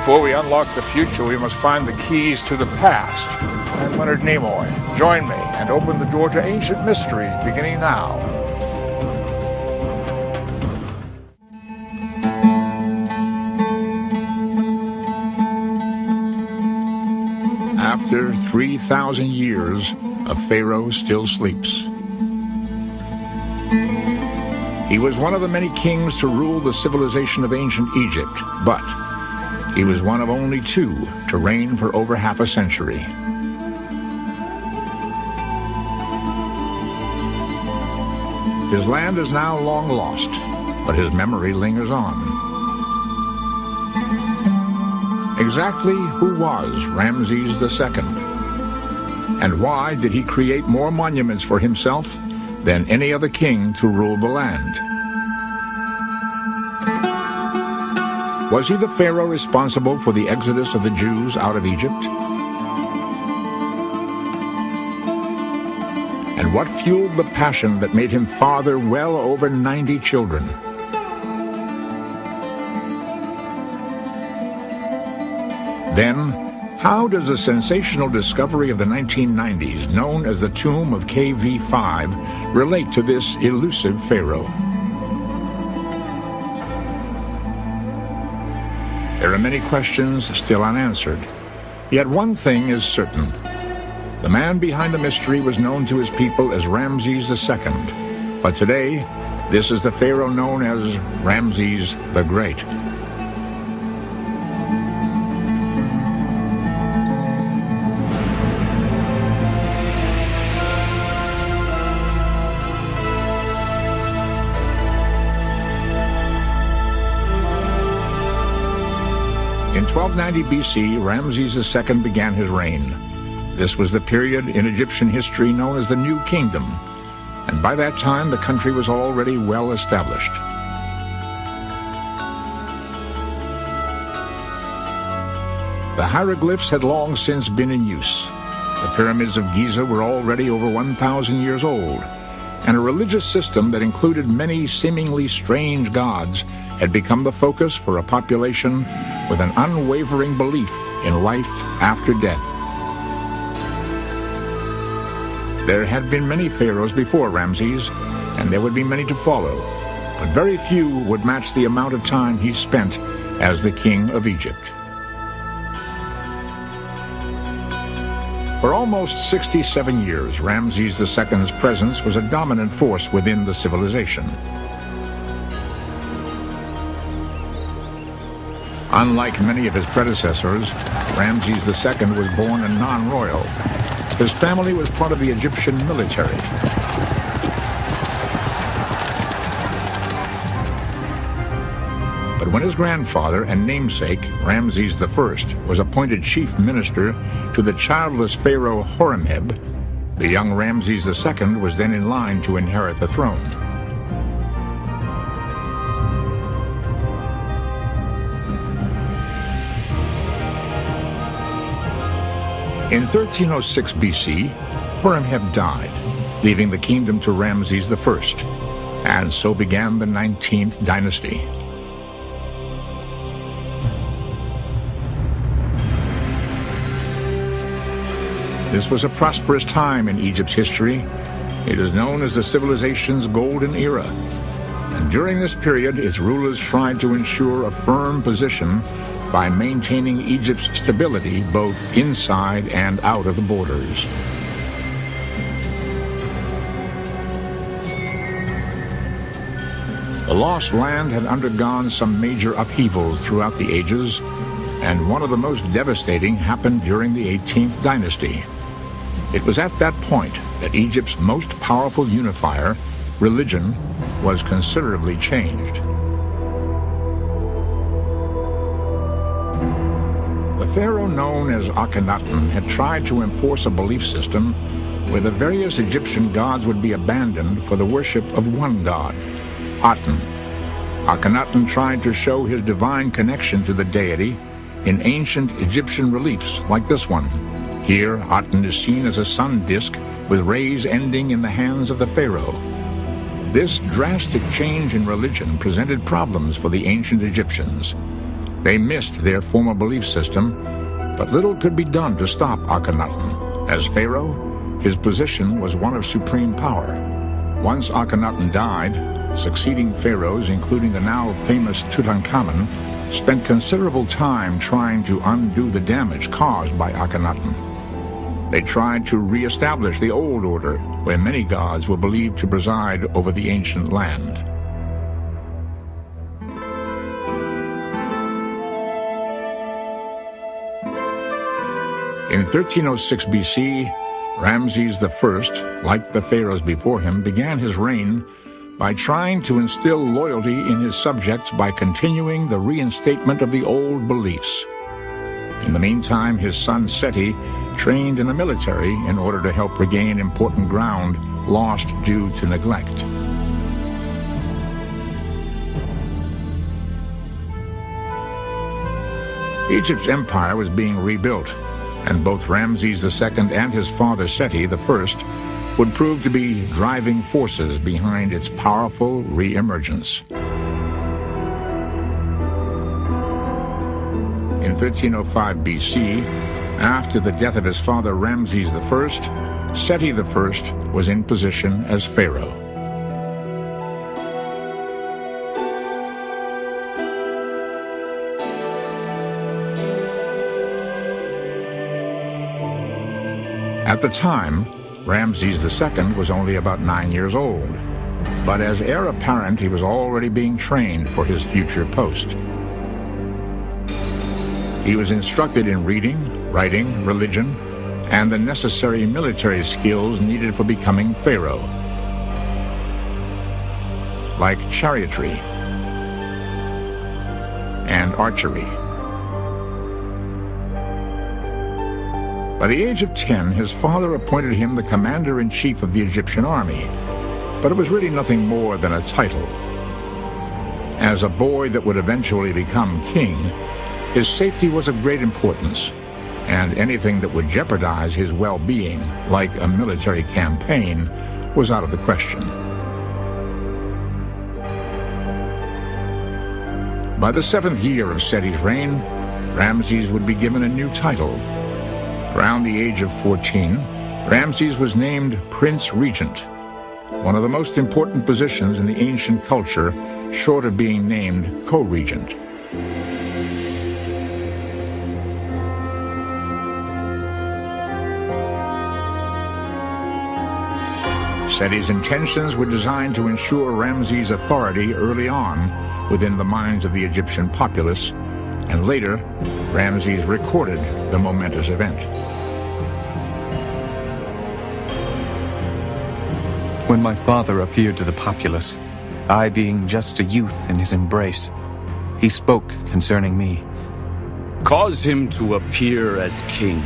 Before we unlock the future, we must find the keys to the past. I'm Leonard Nimoy. Join me and open the door to ancient mysteries beginning now. After 3,000 years, a pharaoh still sleeps. He was one of the many kings to rule the civilization of ancient Egypt, but he was one of only two to reign for over half a century. His land is now long lost, but his memory lingers on. Exactly who was Ramses II? And why did he create more monuments for himself than any other king to rule the land? Was he the pharaoh responsible for the exodus of the Jews out of Egypt? And what fueled the passion that made him father well over 90 children? Then, how does the sensational discovery of the 1990s, known as the tomb of KV5, relate to this elusive pharaoh? There are many questions still unanswered. Yet one thing is certain. The man behind the mystery was known to his people as Ramses II. But today, this is the pharaoh known as Ramses the Great. In 1290 BC, Ramses II began his reign. This was the period in Egyptian history known as the New Kingdom, and by that time the country was already well established. The hieroglyphs had long since been in use. The pyramids of Giza were already over 1,000 years old, and a religious system that included many seemingly strange gods had become the focus for a population with an unwavering belief in life after death. There had been many pharaohs before Ramses, and there would be many to follow, but very few would match the amount of time he spent as the king of Egypt. For almost 67 years, Ramses II's presence was a dominant force within the civilization. Unlike many of his predecessors, Ramses II was born a non-royal. His family was part of the Egyptian military. But when his grandfather and namesake, Ramses I, was appointed chief minister to the childless pharaoh Horemheb, the young Ramses II was then in line to inherit the throne. In 1306 BC, Horemheb died, leaving the kingdom to Ramses I, and so began the 19th dynasty. This was a prosperous time in Egypt's history. It is known as the civilization's golden era. And during this period, its rulers tried to ensure a firm position by maintaining Egypt's stability both inside and out of the borders. The lost land had undergone some major upheavals throughout the ages, and one of the most devastating happened during the 18th dynasty. It was at that point that Egypt's most powerful unifier, religion, was considerably changed. The pharaoh known as Akhenaten had tried to enforce a belief system where the various Egyptian gods would be abandoned for the worship of one god, Aten. Akhenaten tried to show his divine connection to the deity in ancient Egyptian reliefs like this one. Here, Aten is seen as a sun disk with rays ending in the hands of the pharaoh. This drastic change in religion presented problems for the ancient Egyptians. They missed their former belief system, but little could be done to stop Akhenaten. As pharaoh, his position was one of supreme power. Once Akhenaten died, succeeding pharaohs, including the now famous Tutankhamun, spent considerable time trying to undo the damage caused by Akhenaten. They tried to re-establish the old order, where many gods were believed to preside over the ancient land. In 1306 BC, Ramses I, like the pharaohs before him, began his reign by trying to instill loyalty in his subjects by continuing the reinstatement of the old beliefs. In the meantime, his son Seti trained in the military in order to help regain important ground lost due to neglect. Egypt's empire was being rebuilt, and both Ramses II and his father Seti I would prove to be driving forces behind its powerful re-emergence. In 1305 BC, after the death of his father Ramses I, Seti I was in position as pharaoh. At the time, Ramses II was only about 9 years old, but as heir apparent, he was already being trained for his future post. He was instructed in reading, writing, religion, and the necessary military skills needed for becoming pharaoh, like chariotry and archery. By the age of 10, his father appointed him the commander-in-chief of the Egyptian army, but it was really nothing more than a title. As a boy that would eventually become king, his safety was of great importance, and anything that would jeopardize his well-being, like a military campaign, was out of the question. By the 7th year of Seti's reign, Ramses would be given a new title. Around the age of 14, Ramses was named Prince Regent, one of the most important positions in the ancient culture, short of being named co-regent. Seti's intentions were designed to ensure Ramses' authority early on within the minds of the Egyptian populace, and later, Ramses recorded the momentous event. When my father appeared to the populace, I being just a youth in his embrace, he spoke concerning me. Cause him to appear as king,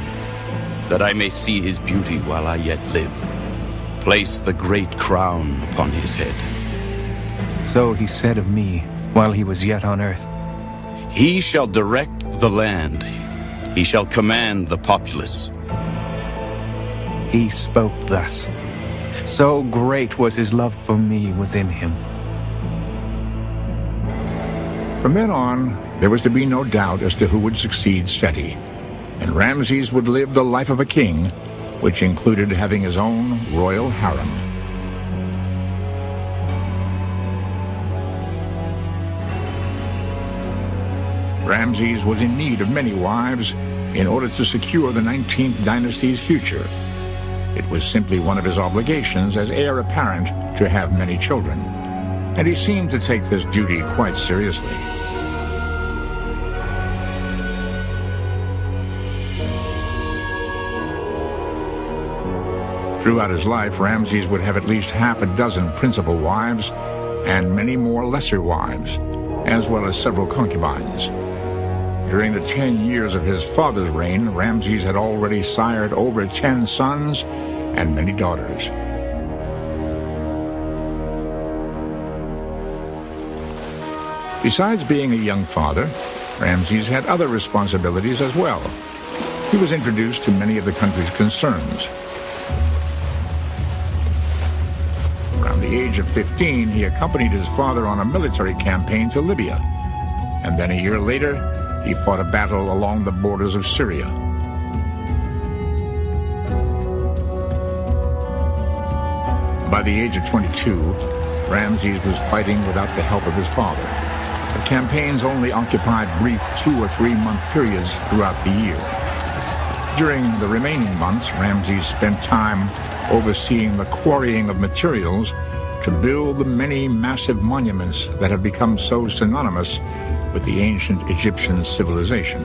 that I may see his beauty while I yet live. Place the great crown upon his head. So he said of me while he was yet on earth. He shall direct the land. He shall command the populace. He spoke thus. So great was his love for me within him. From then on, there was to be no doubt as to who would succeed Seti, and Ramses would live the life of a king, which included having his own royal harem. Ramses was in need of many wives in order to secure the 19th dynasty's future. It was simply one of his obligations as heir apparent to have many children, and he seemed to take this duty quite seriously. Throughout his life, Ramses would have at least half a dozen principal wives and many more lesser wives, as well as several concubines. During the 10 years of his father's reign, Ramses had already sired over 10 sons and many daughters. Besides being a young father, Ramses had other responsibilities as well. He was introduced to many of the country's concerns. Around the age of 15, he accompanied his father on a military campaign to Libya, and then a year later, he fought a battle along the borders of Syria. By the age of 22, Ramses was fighting without the help of his father. The campaigns only occupied brief 2 or 3 month periods throughout the year. During the remaining months, Ramses spent time overseeing the quarrying of materials to build the many massive monuments that have become so synonymous with the ancient Egyptian civilization.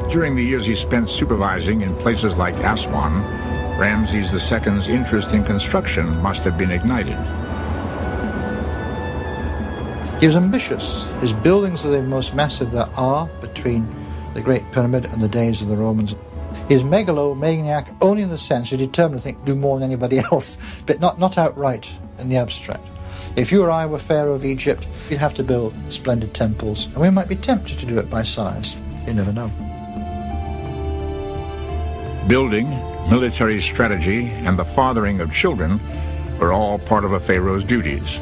During the years he spent supervising in places like Aswan, Ramses II's interest in construction must have been ignited. He was ambitious. His buildings are the most massive there are between the Great Pyramid and the days of the Romans. He's megalomaniac only in the sense you're determined to do more than anybody else, but not outright in the abstract. If you or I were Pharaoh of Egypt, we'd have to build splendid temples, and we might be tempted to do it by size. You never know. Building, military strategy, and the fathering of children were all part of a pharaoh's duties,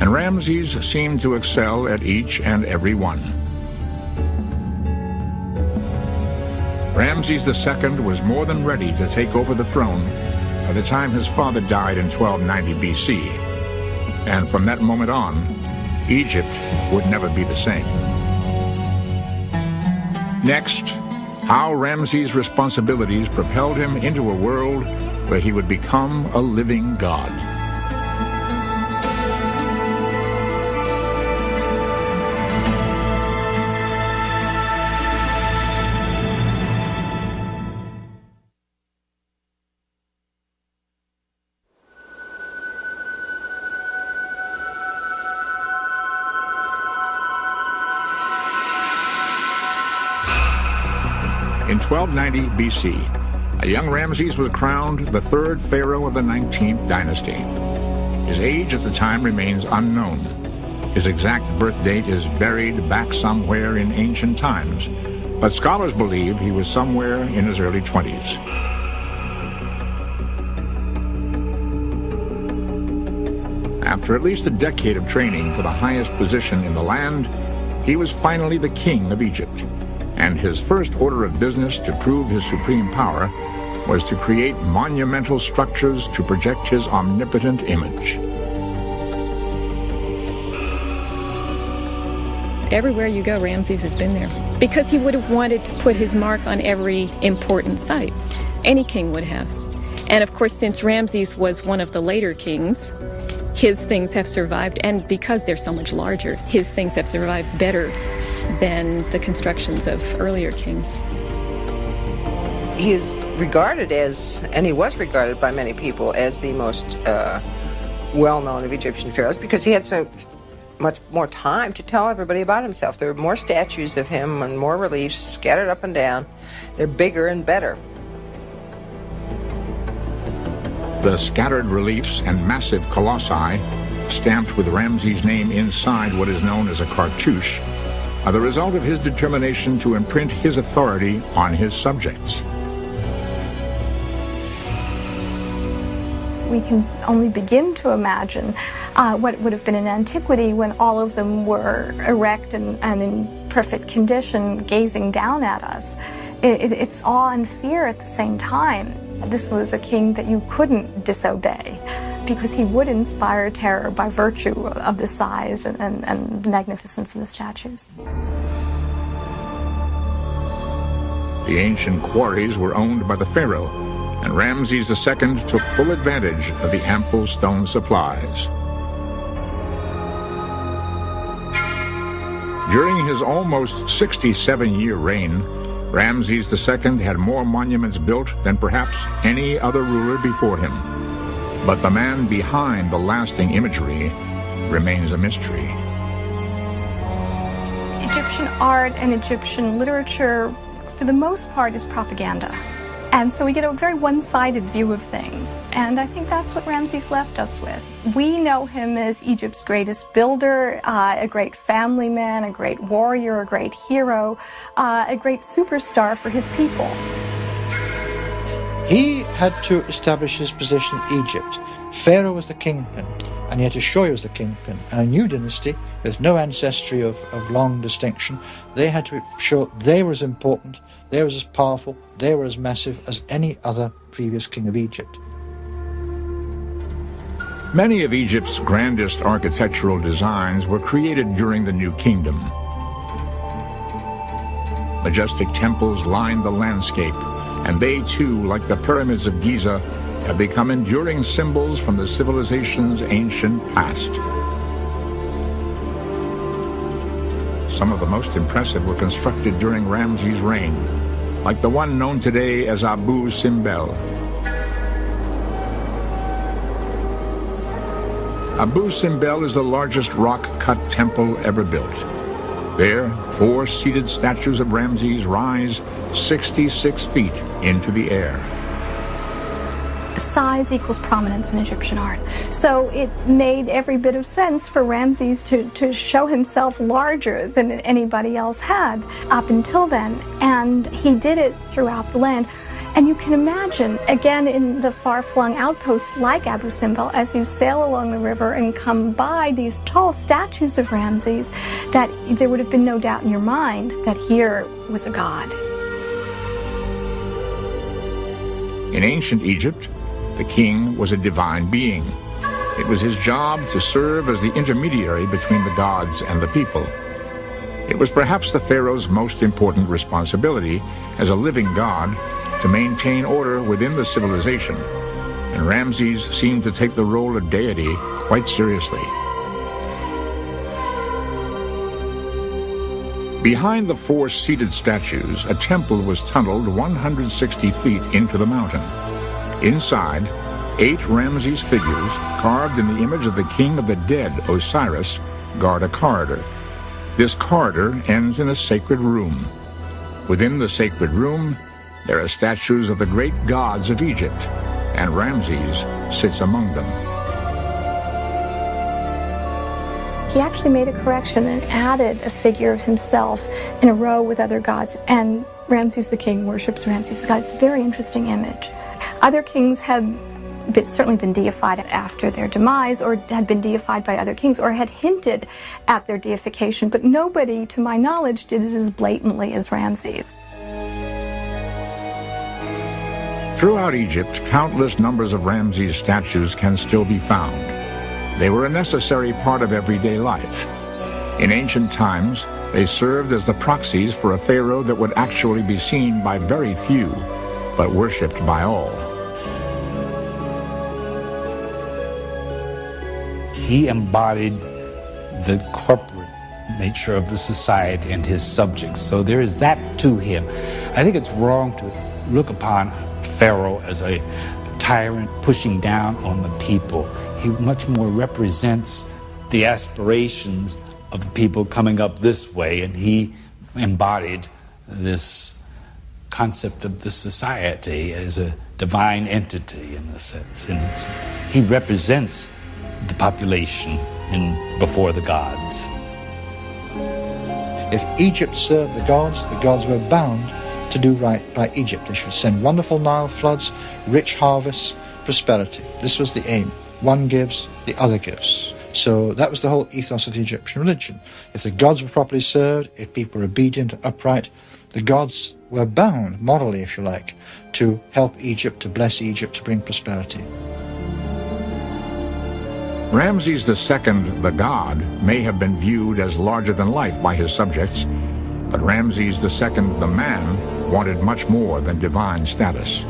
and Ramses seemed to excel at each and every one. Ramses II was more than ready to take over the throne by the time his father died in 1290 BC, and from that moment on, Egypt would never be the same. Next, how Ramses' responsibilities propelled him into a world where he would become a living god. In 1290 BC, a young Ramses was crowned the third pharaoh of the 19th dynasty. His age at the time remains unknown. His exact birth date is buried back somewhere in ancient times, but scholars believe he was somewhere in his early 20s. After at least a decade of training for the highest position in the land, he was finally the king of Egypt. And his first order of business to prove his supreme power was to create monumental structures to project his omnipotent image. Everywhere you go, Ramses has been there, because he would have wanted to put his mark on every important site. Any king would have. And of course, since Ramses was one of the later kings, his things have survived, and because they're so much larger, his things have survived better than the constructions of earlier kings. He is regarded as, and he was regarded by many people as the most well-known of Egyptian pharaohs because he had so much more time to tell everybody about himself. There are more statues of him and more reliefs scattered up and down. They're bigger and better. The scattered reliefs and massive colossi, stamped with Ramses' name inside what is known as a cartouche, are the result of his determination to imprint his authority on his subjects. We can only begin to imagine what would have been in antiquity when all of them were erect and in perfect condition, gazing down at us. It's awe and fear at the same time. This was a king that you couldn't disobey because he would inspire terror by virtue of the size and the magnificence of the statues. The ancient quarries were owned by the pharaoh, and Ramses II took full advantage of the ample stone supplies. During his almost 67-year reign, Ramses II had more monuments built than perhaps any other ruler before him. But the man behind the lasting imagery remains a mystery. Egyptian art and Egyptian literature, for the most part, is propaganda. And so we get a very one-sided view of things. And I think that's what Ramses left us with. We know him as Egypt's greatest builder, a great family man, a great warrior, a great hero, a great superstar for his people. He had to establish his position in Egypt. Pharaoh was the kingpin. and yet assure he was the kingpin. And a new dynasty, with no ancestry of long distinction, they had to show they were as important, they were as powerful, they were as massive as any other previous king of Egypt. Many of Egypt's grandest architectural designs were created during the New Kingdom. Majestic temples lined the landscape, and they too, like the pyramids of Giza, have become enduring symbols from the civilization's ancient past. Some of the most impressive were constructed during Ramses' reign, like the one known today as Abu Simbel. Abu Simbel is the largest rock-cut temple ever built. There, 4 seated statues of Ramses rise 66 feet into the air. Size equals prominence in Egyptian art. So it made every bit of sense for Ramses to show himself larger than anybody else had up until then. And he did it throughout the land. And you can imagine, again, in the far-flung outposts like Abu Simbel, as you sail along the river and come by these tall statues of Ramses, that there would have been no doubt in your mind that here was a god. In ancient Egypt, the king was a divine being. It was his job to serve as the intermediary between the gods and the people. It was perhaps the pharaoh's most important responsibility as a living god to maintain order within the civilization, and Ramses seemed to take the role of deity quite seriously. Behind the 4 seated statues, a temple was tunneled 160 feet into the mountain. Inside, 8 Ramses figures, carved in the image of the king of the dead, Osiris, guard a corridor. This corridor ends in a sacred room. Within the sacred room, there are statues of the great gods of Egypt, and Ramses sits among them. He actually made a correction and added a figure of himself in a row with other gods, and Ramses the king worships Ramses the god. It's a very interesting image. Other kings had certainly been deified after their demise, or had been deified by other kings, or had hinted at their deification, but nobody, to my knowledge, did it as blatantly as Ramses. Throughout Egypt, countless numbers of Ramses statues can still be found. They were a necessary part of everyday life. In ancient times, they served as the proxies for a pharaoh that would actually be seen by very few, but worshipped by all. He embodied the corporate nature of the society and his subjects. So there is that to him. I think it's wrong to look upon Pharaoh as a tyrant pushing down on the people. He much more represents the aspirations of the people coming up this way, and he embodied this concept of the society as a divine entity in a sense. And he represents the population before the gods. If Egypt served the gods were bound to do right by Egypt. They should send wonderful Nile floods, rich harvests, prosperity. This was the aim. One gives, the other gives. So that was the whole ethos of the Egyptian religion. If the gods were properly served, if people were obedient and upright, the gods were bound, morally if you like, to help Egypt, to bless Egypt, to bring prosperity. Ramses II, the god, may have been viewed as larger than life by his subjects, but Ramses II, the man, wanted much more than divine status.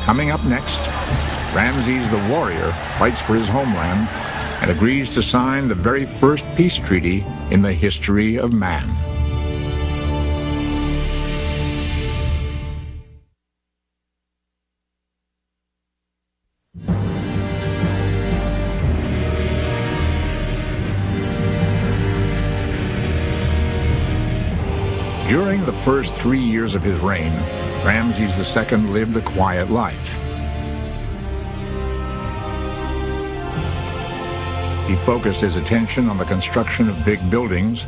Coming up next, Ramses the warrior fights for his homeland and agrees to sign the very first peace treaty in the history of man. During the first 3 years of his reign, Ramses II lived a quiet life. He focused his attention on the construction of big buildings,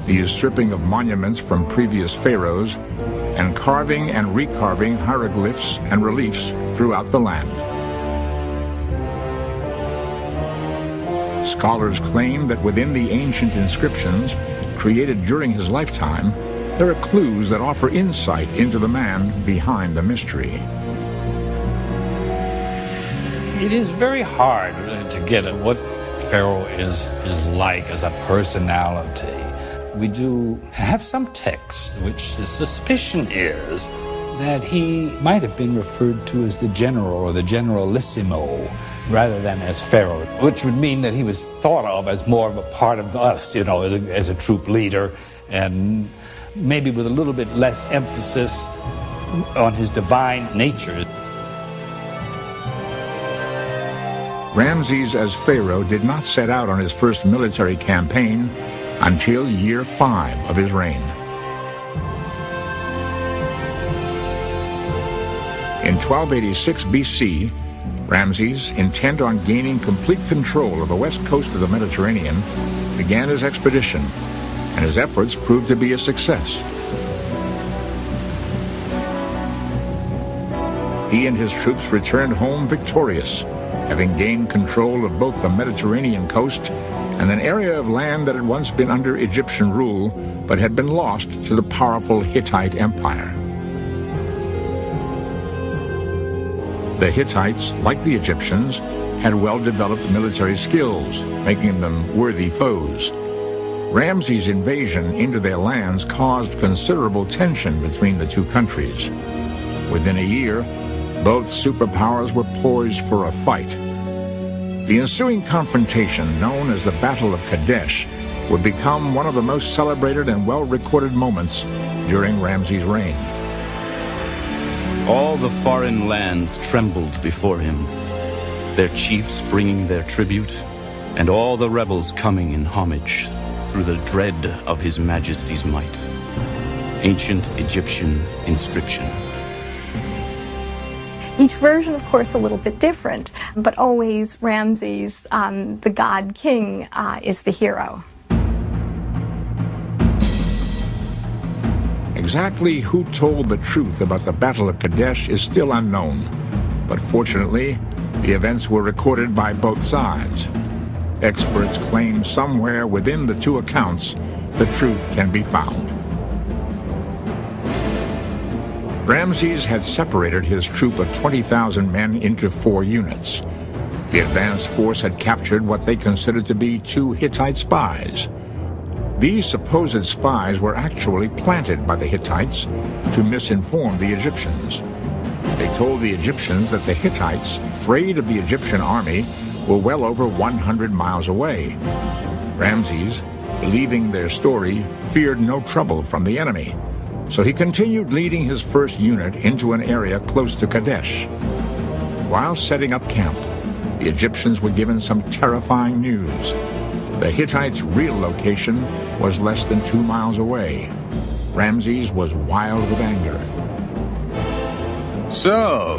the usurping of monuments from previous pharaohs, and carving and recarving hieroglyphs and reliefs throughout the land. Scholars claim that within the ancient inscriptions created during his lifetime, there are clues that offer insight into the man behind the mystery. It is very hard to get at what Pharaoh is like as a personality. We do have some texts which the suspicion is that he might have been referred to as the general or the generalissimo rather than as Pharaoh, which would mean that he was thought of as more of a part of us, as a troop leader, and maybe with a little bit less emphasis on his divine nature. Ramses as Pharaoh did not set out on his first military campaign until year 5 of his reign. In 1286 BC, Ramses, intent on gaining complete control of the west coast of the Mediterranean, began his expedition, and his efforts proved to be a success. He and his troops returned home victorious, having gained control of both the Mediterranean coast and an area of land that had once been under Egyptian rule but had been lost to the powerful Hittite Empire. The Hittites, like the Egyptians, had well-developed military skills, making them worthy foes. Ramses' invasion into their lands caused considerable tension between the two countries. Within a year, both superpowers were poised for a fight. The ensuing confrontation, known as the Battle of Kadesh, would become one of the most celebrated and well-recorded moments during Ramses' reign. All the foreign lands trembled before him, their chiefs bringing their tribute, and all the rebels coming in homage through the dread of his majesty's might. Ancient Egyptian inscription. Each version, of course, a little bit different, but always Ramses, the god king, is the hero. Exactly who told the truth about the Battle of Kadesh is still unknown, but fortunately, the events were recorded by both sides. Experts claim somewhere within the two accounts, the truth can be found. Ramses had separated his troop of 20,000 men into 4 units. The advanced force had captured what they considered to be 2 Hittite spies. These supposed spies were actually planted by the Hittites to misinform the Egyptians. They told the Egyptians that the Hittites, afraid of the Egyptian army, were well over 100 miles away. Ramses, believing their story, feared no trouble from the enemy. So he continued leading his first unit into an area close to Kadesh. While setting up camp, the Egyptians were given some terrifying news. The Hittites' real location was less than 2 miles away. Ramses was wild with anger. So,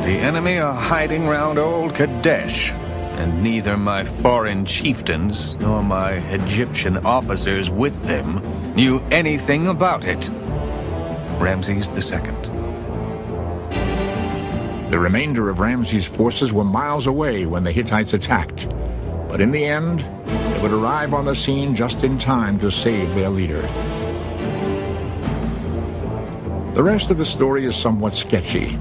the enemy are hiding round old Kadesh, and neither my foreign chieftains nor my Egyptian officers with them knew anything about it. Ramses II. The remainder of Ramses' forces were miles away when the Hittites attacked, but in the end, they would arrive on the scene just in time to save their leader. The rest of the story is somewhat sketchy.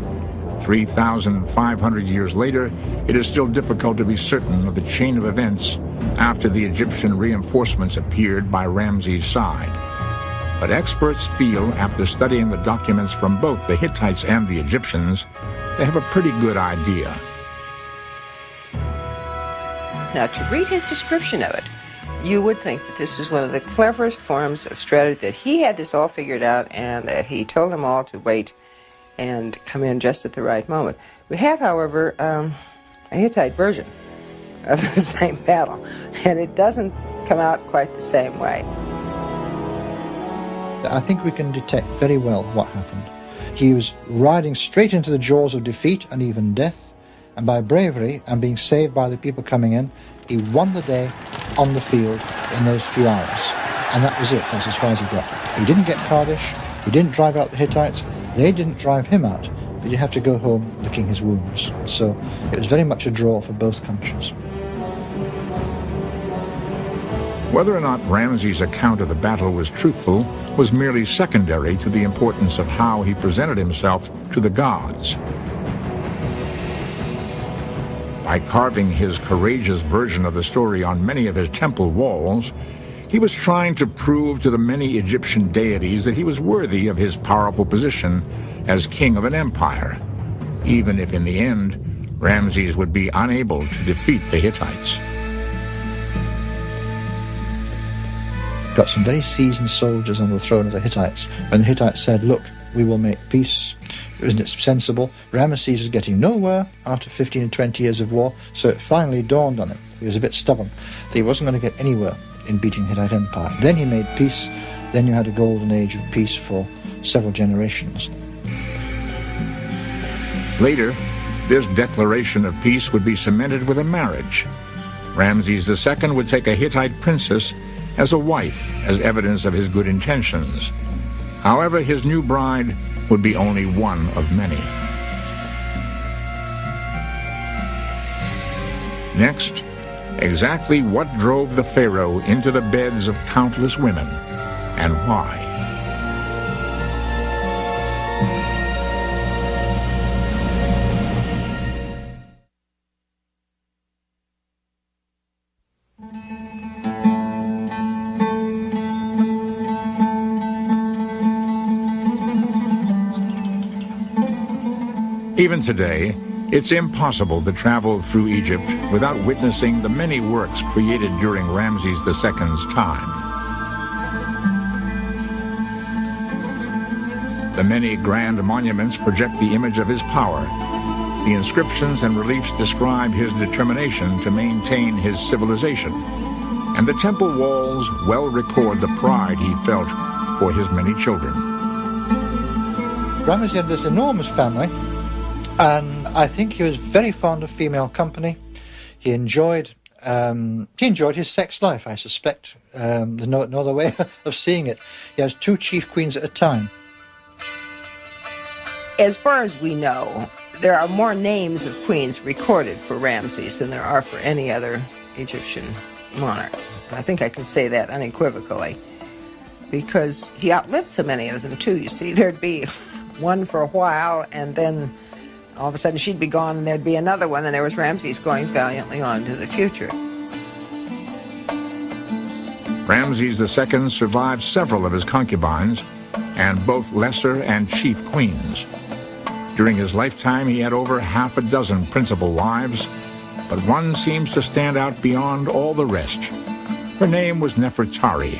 3,500 years later, it is still difficult to be certain of the chain of events after the Egyptian reinforcements appeared by Ramses' side. But experts feel, after studying the documents from both the Hittites and the Egyptians, they have a pretty good idea. Now, to read his description of it, you would think that this was one of the cleverest forms of strategy, that he had this all figured out and that he told them all to wait and come in just at the right moment. We have, however, a Hittite version of the same battle, and it doesn't come out quite the same way. I think we can detect very well what happened. He was riding straight into the jaws of defeat and even death, and by bravery and being saved by the people coming in, he won the day on the field in those few hours. And that was it. That's as far as he got. He didn't get Kadesh, He didn't drive out the Hittites, they didn't drive him out, but you have to go home licking his wounds. So it was very much a draw for both countries. Whether or not Ramses' account of the battle was truthful was merely secondary to the importance of how he presented himself to the gods. By carving his courageous version of the story on many of his temple walls, he was trying to prove to the many Egyptian deities that he was worthy of his powerful position as king of an empire, even if in the end Ramses would be unable to defeat the Hittites. Got some very seasoned soldiers on the throne of the Hittites. When the Hittites said, look, we will make peace, isn't it sensible? Ramses was getting nowhere after 15 and 20 years of war, so it finally dawned on him, he was a bit stubborn, that he wasn't going to get anywhere in beating the Hittite Empire. Then he made peace, then you had a golden age of peace for several generations. Later, this declaration of peace would be cemented with a marriage. Ramses II would take a Hittite princess as a wife, as evidence of his good intentions. However, his new bride would be only one of many. Next, exactly what drove the pharaoh into the beds of countless women, and why? Even today, it's impossible to travel through Egypt without witnessing the many works created during Ramses II's time. The many grand monuments project the image of his power. The inscriptions and reliefs describe his determination to maintain his civilization. And the temple walls well record the pride he felt for his many children. Ramses had this enormous family, and I think he was very fond of female company. He enjoyed his sex life, I suspect. There's no other way of seeing it. He has 2 chief queens at a time. As far as we know, there are more names of queens recorded for Ramses than there are for any other Egyptian monarch. And I think I can say that unequivocally, because he outlived so many of them too. You see, there'd be one for a while, and then all of a sudden she'd be gone and there'd be another one, and there was Ramses going valiantly on to the future. Ramses II survived several of his concubines, and both lesser and chief queens. During his lifetime, he had over half a dozen principal wives, but one seems to stand out beyond all the rest. Her name was Nefertari.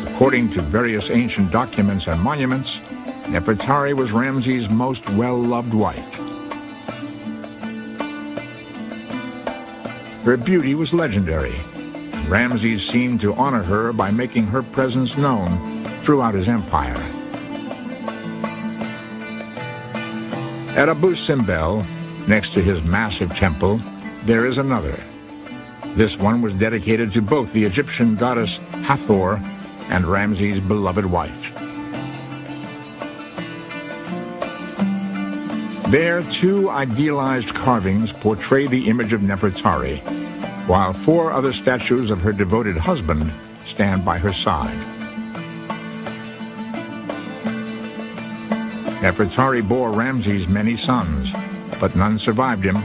According to various ancient documents and monuments, Nefertari was Ramses' most well-loved wife. Her beauty was legendary. Ramses seemed to honor her by making her presence known throughout his empire. At Abu Simbel, next to his massive temple, there is another. This one was dedicated to both the Egyptian goddess Hathor and Ramses' beloved wife. There, 2 idealized carvings portray the image of Nefertari, while 4 other statues of her devoted husband stand by her side. Nefertari bore Ramses many sons, but none survived him,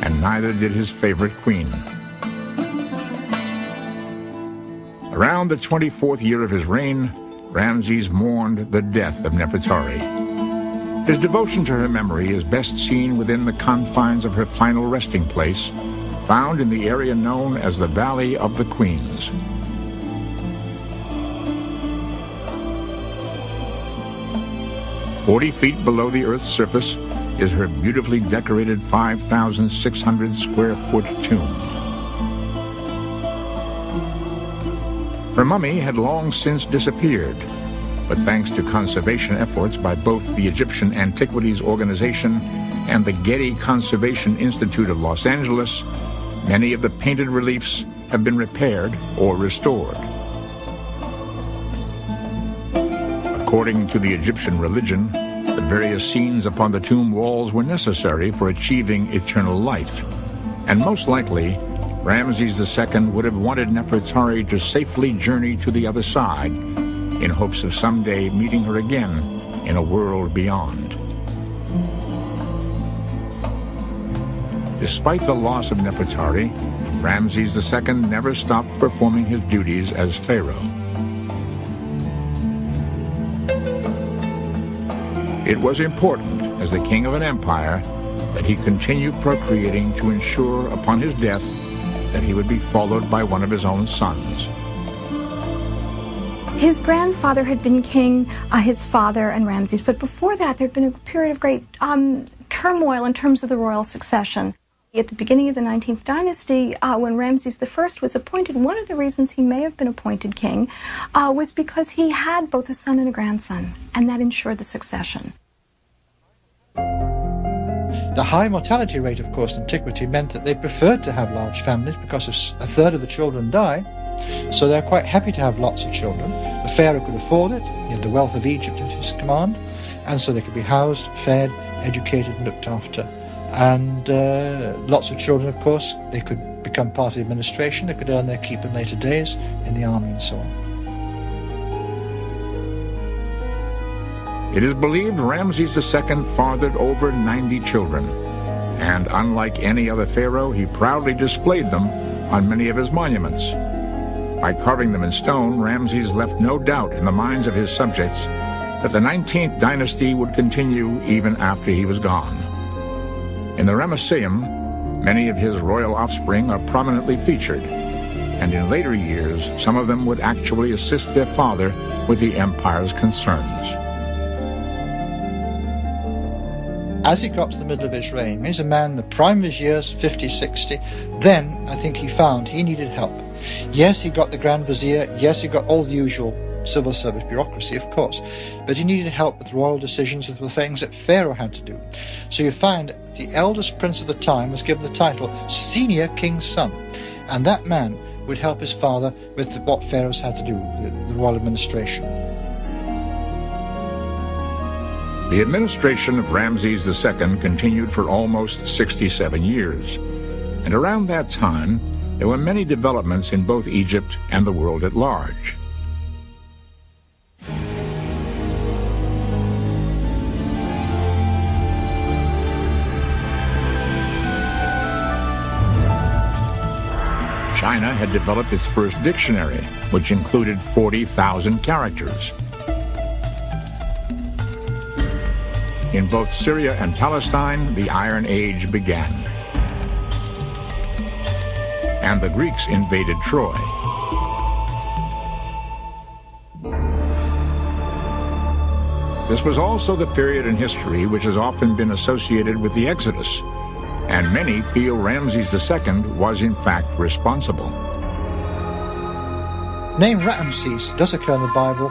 and neither did his favorite queen. Around the 24th year of his reign, Ramses mourned the death of Nefertari. His devotion to her memory is best seen within the confines of her final resting place, found in the area known as the Valley of the Queens. "40 feet below the Earth's surface is her beautifully decorated 5,600 square foot tomb. Her mummy had long since disappeared, but thanks to conservation efforts by both the Egyptian Antiquities Organization and the Getty Conservation Institute of Los Angeles, many of the painted reliefs have been repaired or restored. According to the Egyptian religion, the various scenes upon the tomb walls were necessary for achieving eternal life, and most likely, Ramses II would have wanted Nefertari to safely journey to the other side in hopes of someday meeting her again in a world beyond. Despite the loss of Nefertari, Ramses II never stopped performing his duties as pharaoh. It was important, as the king of an empire, that he continue procreating to ensure upon his death that he would be followed by one of his own sons. His grandfather had been king, his father and Ramses, but before that there'd been a period of great turmoil in terms of the royal succession. At the beginning of the 19th dynasty, when Ramses I was appointed, one of the reasons he may have been appointed king was because he had both a son and a grandson, and that ensured the succession. The high mortality rate, of course, in antiquity meant that they preferred to have large families because a third of the children die, so they're quite happy to have lots of children. The pharaoh could afford it, he had the wealth of Egypt at his command, and so they could be housed, fed, educated, and looked after. And lots of children, of course, they could become part of the administration, they could earn their keep in later days in the army and so on. It is believed Ramses II fathered over 90 children, and unlike any other pharaoh, he proudly displayed them on many of his monuments. By carving them in stone, Ramses left no doubt in the minds of his subjects that the 19th dynasty would continue even after he was gone. In the Ramesseum, many of his royal offspring are prominently featured, and in later years, some of them would actually assist their father with the empire's concerns. As he got to the middle of his reign, he's a man in the prime of his years, 50, 60, then I think he found he needed help. Yes, he got the Grand Vizier, yes, he got all the usual civil service bureaucracy, of course, but he needed help with royal decisions, with the things that Pharaoh had to do. So you find the eldest prince of the time was given the title Senior King's Son, and that man would help his father with what pharaohs had to do, the royal administration. The administration of Ramses II continued for almost 67 years, and around that time, there were many developments in both Egypt and the world at large. China had developed its first dictionary, which included 40,000 characters. In both Syria and Palestine, the Iron Age began, and the Greeks invaded Troy. This was also the period in history which has often been associated with the Exodus, and many feel Ramses II was in fact responsible. Name Ramses does occur in the Bible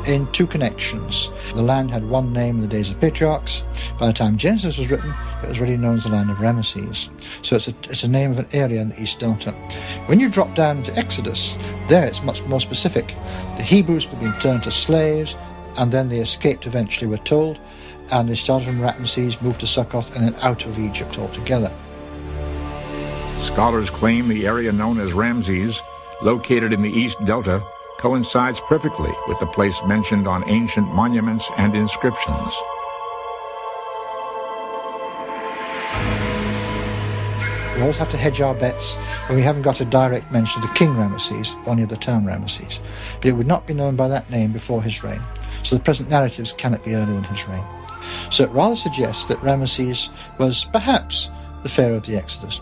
in two connections. The land had one name in the days of patriarchs. By the time Genesis was written, it was already known as the land of Ramesses. So it's a name of an area in the East Delta. When you drop down to Exodus, there it's much more specific. The Hebrews had been turned to slaves, and then they escaped eventually, we're told, and they started from Ramesses, moved to Succoth, and then out of Egypt altogether. Scholars claim the area known as Ramses, located in the East Delta, coincides perfectly with the place mentioned on ancient monuments and inscriptions. We always have to hedge our bets when we haven't got a direct mention of the king Ramesses, only of the town Ramesses. But it would not be known by that name before his reign, so the present narratives cannot be earlier than his reign. So it rather suggests that Ramesses was perhaps the pharaoh of the Exodus.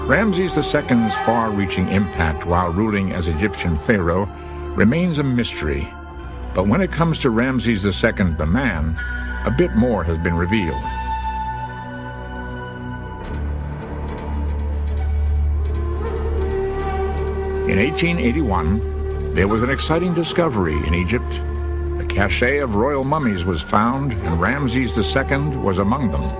Ramses II's far-reaching impact while ruling as Egyptian pharaoh remains a mystery, but when it comes to Ramses II the man, a bit more has been revealed. In 1881, there was an exciting discovery in Egypt. A cache of royal mummies was found, and Ramses II was among them.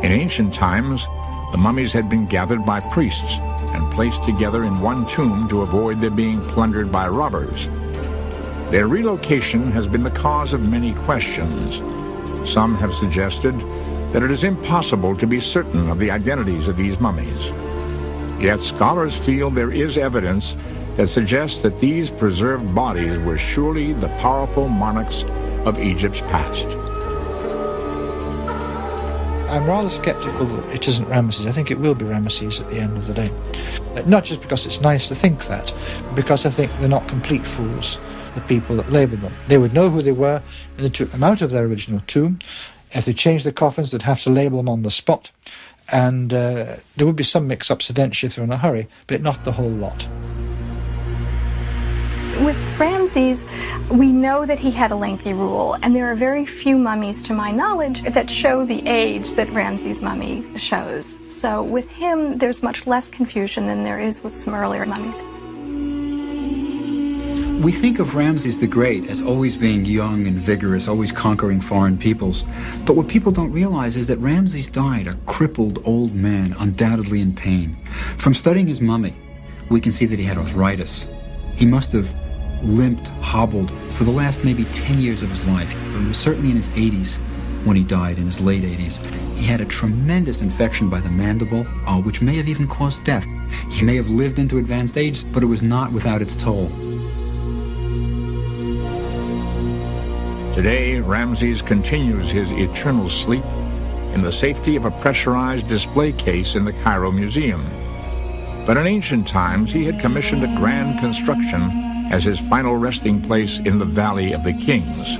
In ancient times, the mummies had been gathered by priests and placed together in one tomb to avoid their being plundered by robbers. Their relocation has been the cause of many questions. Some have suggested that it is impossible to be certain of the identities of these mummies. Yet scholars feel there is evidence that suggests that these preserved bodies were surely the powerful monarchs of Egypt's past. I'm rather skeptical that it isn't Ramses. I think it will be Ramses at the end of the day. Not just because it's nice to think that, but because I think they're not complete fools, the people that labelled them. They would know who they were when they took them out of their original tomb. If they changed the coffins, they'd have to label them on the spot. And there would be some mix-ups eventually if they're in a hurry, but not the whole lot. With Ramses, we know that he had a lengthy rule, and there are very few mummies, to my knowledge, that show the age that Ramses' mummy shows. So with him, there's much less confusion than there is with some earlier mummies. We think of Ramses the Great as always being young and vigorous, always conquering foreign peoples. But what people don't realize is that Ramses died a crippled old man, undoubtedly in pain. From studying his mummy, we can see that he had arthritis. He must have limped, hobbled for the last maybe 10 years of his life. He was certainly in his 80s when he died, in his late 80s. He had a tremendous infection by the mandible, which may have even caused death. He may have lived into advanced age, but it was not without its toll. Today, Ramses continues his eternal sleep in the safety of a pressurized display case in the Cairo Museum. But in ancient times, he had commissioned a grand construction as his final resting place in the Valley of the Kings.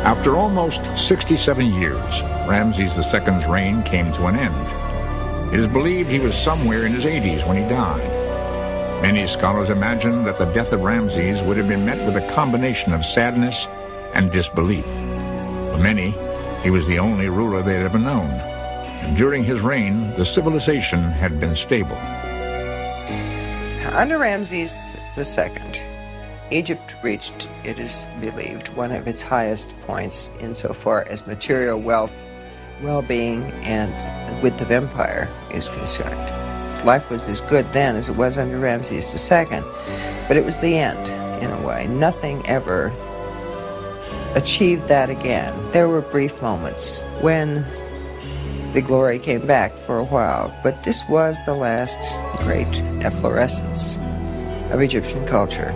After almost 67 years, Ramses II's reign came to an end. It is believed he was somewhere in his 80s when he died. Many scholars imagine that the death of Ramses would have been met with a combination of sadness and disbelief. For many, he was the only ruler they'd ever known, and during his reign, the civilization had been stable. Under Ramses II, Egypt reached, it is believed, one of its highest points insofar as material wealth, well-being, and width of empire is concerned. Life was as good then as it was under Ramses II, but it was the end, in a way. Nothing ever achieved that again. There were brief moments when the glory came back for a while, but this was the last great efflorescence of Egyptian culture.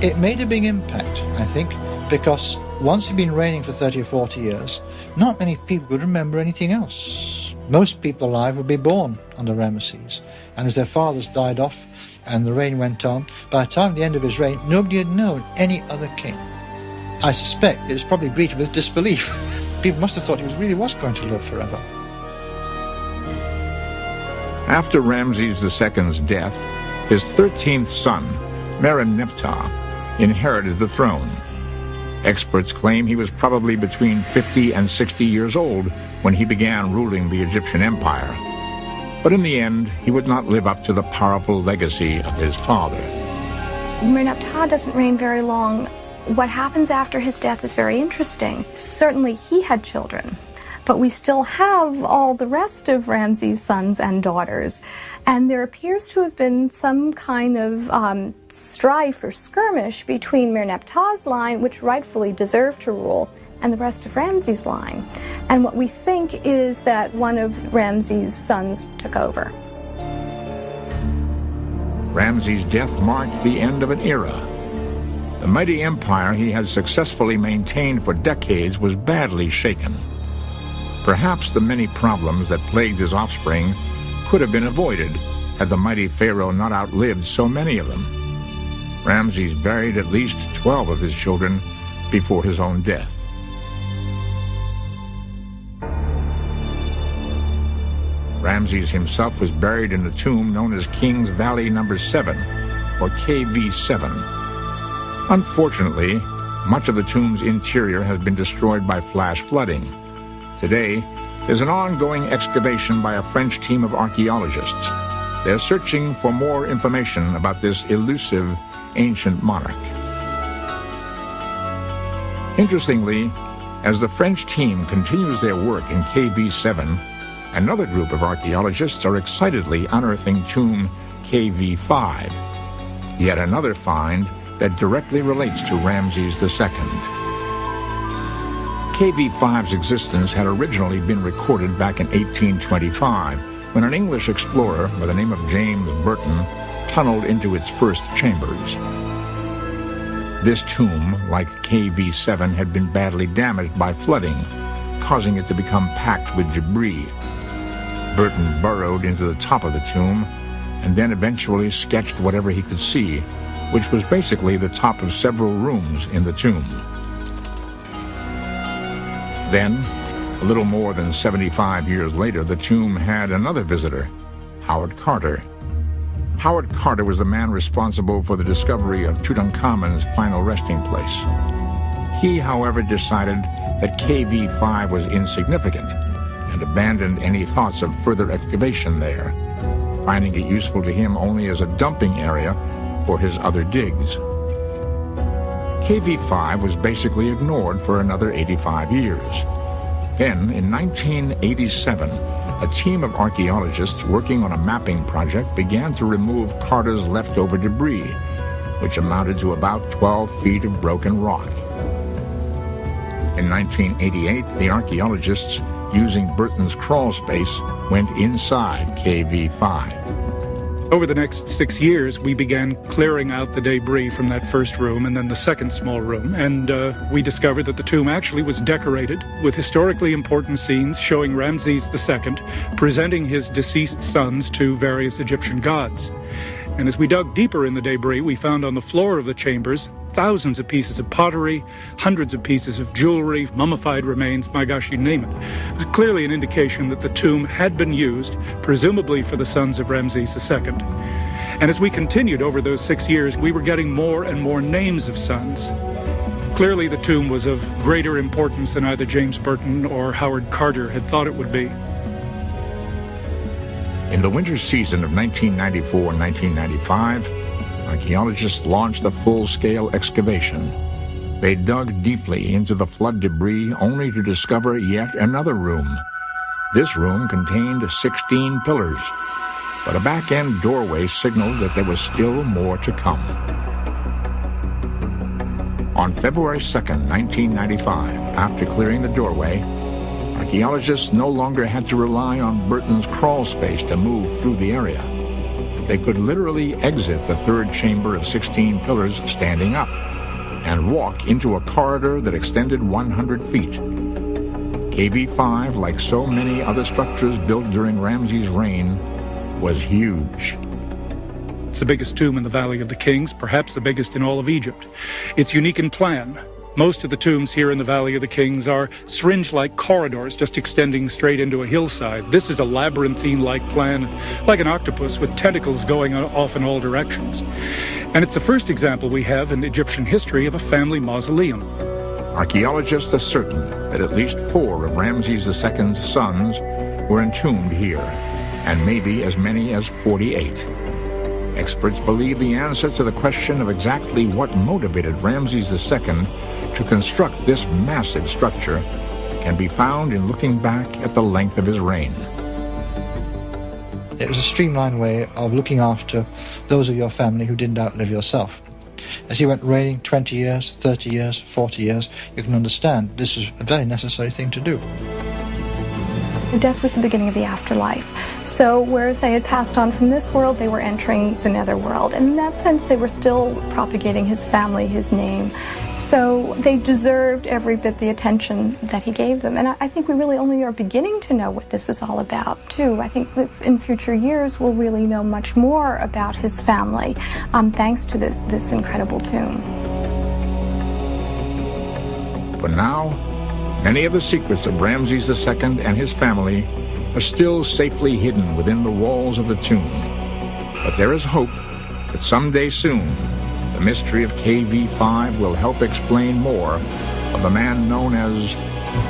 It made a big impact, I think, because once he'd been reigning for 30 or 40 years, not many people would remember anything else. Most people alive would be born under Ramses, and as their fathers died off and the reign went on, by the time the end of his reign, nobody had known any other king. I suspect it was probably greeted with disbelief. People must have thought he really was going to live forever. After Ramses II's death, his 13th son, Merenptah, inherited the throne. Experts claim he was probably between 50 and 60 years old when he began ruling the Egyptian empire. But in the end, he would not live up to the powerful legacy of his father. Merenptah doesn't reign very long. What happens after his death is very interesting. Certainly he had children, but we still have all the rest of Ramses' sons and daughters. And there appears to have been some kind of strife or skirmish between Merenptah's line, which rightfully deserved to rule, and the rest of Ramses' line. And what we think is that one of Ramses' sons took over. Ramses' death marked the end of an era. The mighty empire he had successfully maintained for decades was badly shaken. Perhaps the many problems that plagued his offspring could have been avoided had the mighty pharaoh not outlived so many of them. Ramses buried at least 12 of his children before his own death. Ramses himself was buried in a tomb known as King's Valley No. 7, or KV7. Unfortunately, much of the tomb's interior has been destroyed by flash flooding. Today, there's an ongoing excavation by a French team of archaeologists. They're searching for more information about this elusive ancient monarch. Interestingly, As the French team continues their work in KV7, another group of archaeologists are excitedly unearthing tomb KV5, yet another find that directly relates to Ramses II. KV5's existence had originally been recorded back in 1825 when an English explorer by the name of James Burton tunneled into its first chambers. This tomb, like KV7, had been badly damaged by flooding, causing it to become packed with debris. Burton burrowed into the top of the tomb and then eventually sketched whatever he could see, which was basically the top of several rooms in the tomb. Then, a little more than 75 years later, the tomb had another visitor, Howard Carter. Howard Carter was the man responsible for the discovery of Tutankhamun's final resting place. He, however, decided that KV5 was insignificant and abandoned any thoughts of further excavation there, finding it useful to him only as a dumping area for his other digs. KV5 was basically ignored for another 85 years. Then, in 1987, a team of archaeologists working on a mapping project began to remove Carter's leftover debris, which amounted to about 12 feet of broken rock. In 1988, the archaeologists, using Burton's crawl space, went inside KV5. Over the next 6 years, we began clearing out the debris from that first room and then the second small room, and we discovered that the tomb actually was decorated with historically important scenes showing Ramses II presenting his deceased sons to various Egyptian gods. And as we dug deeper in the debris, we found on the floor of the chambers thousands of pieces of pottery, hundreds of pieces of jewelry, mummified remains, my gosh, you name it. It was clearly an indication that the tomb had been used, presumably for the sons of Ramses II. And as we continued over those 6 years, we were getting more and more names of sons. Clearly the tomb was of greater importance than either James Burton or Howard Carter had thought it would be. In the winter season of 1994-1995, archaeologists launched a full-scale excavation. They dug deeply into the flood debris only to discover yet another room. This room contained 16 pillars, but a back-end doorway signaled that there was still more to come. On February 2nd, 1995, after clearing the doorway, archaeologists no longer had to rely on Burton's crawl space to move through the area. They could literally exit the third chamber of 16 pillars standing up and walk into a corridor that extended 100 feet. KV5, like so many other structures built during Ramses' reign, was huge. It's the biggest tomb in the Valley of the Kings, perhaps the biggest in all of Egypt. It's unique in plan. Most of the tombs here in the Valley of the Kings are syringe-like corridors just extending straight into a hillside. This is a labyrinthine-like plan, like an octopus with tentacles going off in all directions. And it's the first example we have in Egyptian history of a family mausoleum. Archaeologists are certain that at least 4 of Ramses II's sons were entombed here, and maybe as many as 48. Experts believe the answer to the question of exactly what motivated Ramses II to construct this massive structure can be found in looking back at the length of his reign. It was a streamlined way of looking after those of your family who didn't outlive yourself. As he went reigning 20 years, 30 years, 40 years, you can understand this was a very necessary thing to do. Death was the beginning of the afterlife. So whereas they had passed on from this world, they were entering the netherworld. And in that sense, they were still propagating his family, his name. So they deserved every bit the attention that he gave them. And I think we really only are beginning to know what this is all about, too. I think that in future years, we'll really know much more about his family, thanks to this incredible tomb. For now, many of the secrets of Ramses II and his family are still safely hidden within the walls of the tomb. But there is hope that someday soon, the mystery of KV5 will help explain more of the man known as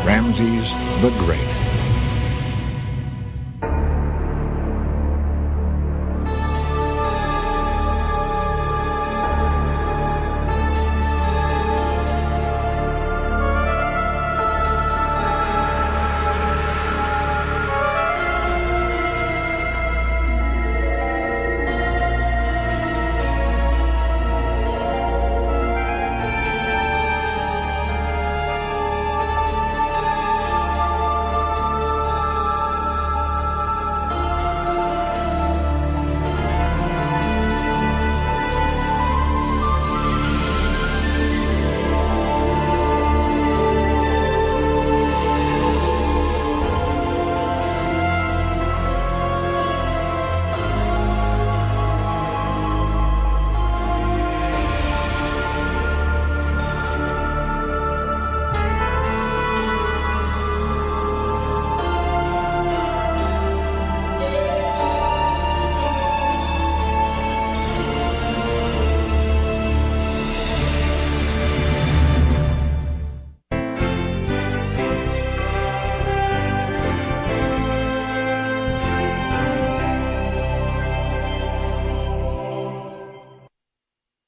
Ramses the Great.